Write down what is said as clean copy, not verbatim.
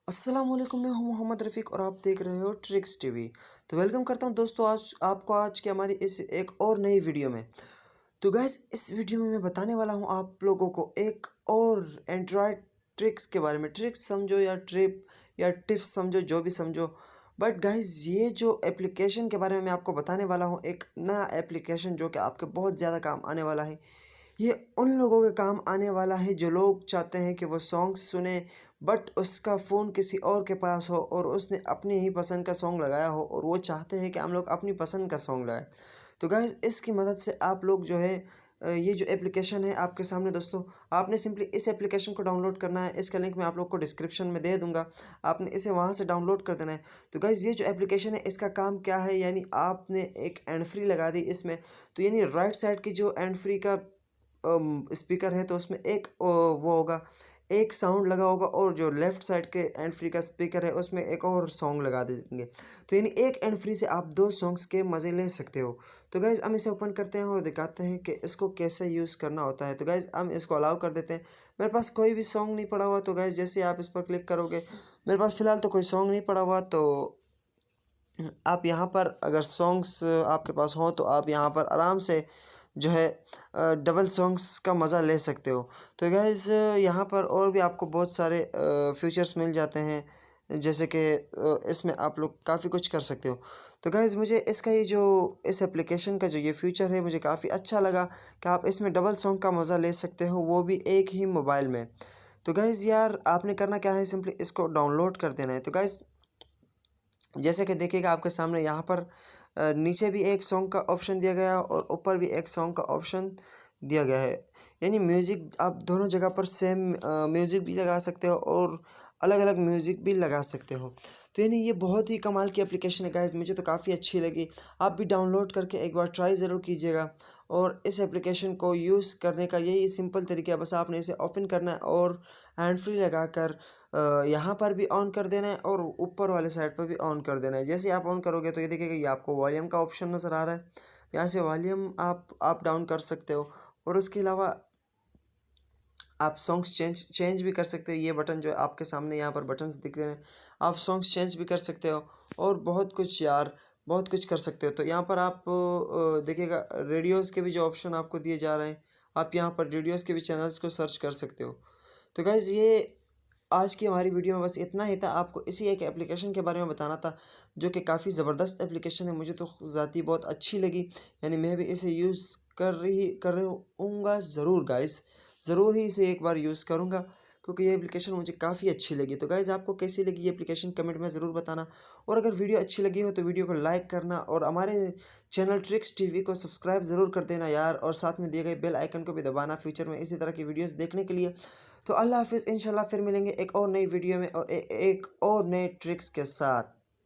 अस्सलाम वालेकुम, मैं हूं मोहम्मद रफ़ीक और आप देख रहे हो ट्रिक्स टीवी। तो वेलकम करता हूं दोस्तों आज की हमारी इस एक और नई वीडियो में। तो गाइस इस वीडियो में मैं बताने वाला हूं आप लोगों को एक और एंड्रॉयड ट्रिक्स के बारे में। ट्रिक्स समझो या ट्रिप या टिप्स समझो, जो भी समझो। बट गाइस ये जो एप्लीकेशन के बारे में मैं आपको बताने वाला हूँ, एक नया एप्लीकेशन जो कि आपके बहुत ज़्यादा काम आने वाला है। ये उन लोगों के काम आने वाला है जो लोग चाहते हैं कि वो सॉन्ग्स सुने, बट उसका फ़ोन किसी और के पास हो और उसने अपनी ही पसंद का सॉन्ग लगाया हो और वो चाहते हैं कि हम लोग अपनी पसंद का सॉन्ग लगाएं। तो गाइस इसकी मदद से आप लोग जो है ये जो एप्लीकेशन है आपके सामने दोस्तों, आपने सिंपली इस एप्लीकेशन को डाउनलोड करना है। इसका लिंक मैं आप लोग को डिस्क्रिप्शन में दे दूंगा, आपने इसे वहां से डाउनलोड कर देना है। तो गाइस ये जो एप्लीकेशन है इसका काम क्या है, यानी आपने एक एंड फ्री लगा दी इसमें। तो यानी राइट साइड की जो एंड फ्री का स्पीकर है तो उसमें एक वो होगा, एक साउंड लगा होगा, और जो लेफ़्ट साइड के हैंड फ्री का स्पीकर है उसमें एक और सॉन्ग लगा देंगे। तो यानी एक हैंड फ्री से आप 2 सॉन्ग्स के मज़े ले सकते हो। तो गाइज़ हम इसे ओपन करते हैं और दिखाते हैं कि इसको कैसे यूज़ करना होता है। तो गाइज़ हम इसको अलाउ कर देते हैं। मेरे पास कोई भी सॉन्ग नहीं पड़ा हुआ, तो गाइज़ जैसे आप इस पर क्लिक करोगे, मेरे पास फ़िलहाल तो कोई सॉन्ग नहीं पड़ा हुआ। तो आप यहाँ पर अगर सॉन्ग्स आपके पास हों तो आप यहाँ पर आराम से जो है डबल सॉन्ग्स का मज़ा ले सकते हो। तो गाइज़ यहाँ पर और भी आपको बहुत सारे फीचर्स मिल जाते हैं, जैसे कि इसमें आप लोग काफ़ी कुछ कर सकते हो। तो गाइज़ मुझे इसका ये जो इस एप्लीकेशन का जो ये फ़ीचर है मुझे काफ़ी अच्छा लगा कि आप इसमें डबल सॉन्ग का मज़ा ले सकते हो, वो भी एक ही मोबाइल में। तो गाइज़ यार आपने करना क्या है, सिंपली इसको डाउनलोड कर देना है। तो गाइज़ जैसे कि देखिएगा आपके सामने यहाँ पर नीचे भी एक सॉन्ग का ऑप्शन दिया गया है और ऊपर भी एक सॉन्ग का ऑप्शन दिया गया है। यानी म्यूज़िक आप दोनों जगह पर सेम म्यूज़िक भी लगा सकते हो और अलग-अलग म्यूज़िक भी लगा सकते हो। तो यानी ये बहुत ही कमाल की एप्लीकेशन है गाइज़, मुझे तो काफ़ी अच्छी लगी। आप भी डाउनलोड करके एक बार ट्राई ज़रूर कीजिएगा। और इस एप्लीकेशन को यूज़ करने का यही सिंपल तरीका है, बस आपने इसे ओपन करना है और हैंड फ्री लगाकर यहाँ पर भी ऑन कर देना है और ऊपर वाले साइड पर भी ऑन कर देना है। जैसे ही आप ऑन करोगे तो ये देखिएगा ये आपको वॉल्यूम का ऑप्शन नज़र आ रहा है। यहाँ से वॉल्यूम आप अप डाउन कर सकते हो और उसके अलावा आप सॉन्ग्स चेंज भी कर सकते हो। ये बटन जो है आपके सामने यहाँ पर बटन्स दिख रहे हैं, आप सॉन्ग्स चेंज भी कर सकते हो और बहुत कुछ यार, बहुत कुछ कर सकते हो। तो यहाँ पर आप देखिएगा रेडियोज़ के भी जो ऑप्शन आपको दिए जा रहे हैं, आप यहाँ पर रेडियोज़ के भी चैनल्स को सर्च कर सकते हो। तो गाइज़ ये आज की हमारी वीडियो में बस इतना ही था। आपको इसी एक एप्लीकेशन के बारे में बताना था जो कि काफ़ी ज़बरदस्त एप्लीकेशन है, मुझे तो ज़ाती बहुत अच्छी लगी। यानी मैं भी इसे यूज़ कर रहूँगा ज़रूर गाइस, ज़रूर ही इसे एक बार यूज़ करूँगा क्योंकि ये एप्लीकेशन मुझे काफ़ी अच्छी लगी। तो गाइस आपको कैसी लगी ये एप्लीकेशन कमेंट में ज़रूर बताना, और अगर वीडियो अच्छी लगी हो तो वीडियो को लाइक करना और हमारे चैनल ट्रिक्स टीवी को सब्सक्राइब ज़रूर कर देना यार, और साथ में दिए गए बेल आइकन को भी दबाना फ्यूचर में इसी तरह की वीडियोज़ देखने के लिए। तो अल्लाह हाफ़िज़, इंशाल्लाह फिर मिलेंगे एक और नई वीडियो में और एक और नए ट्रिक्स के साथ।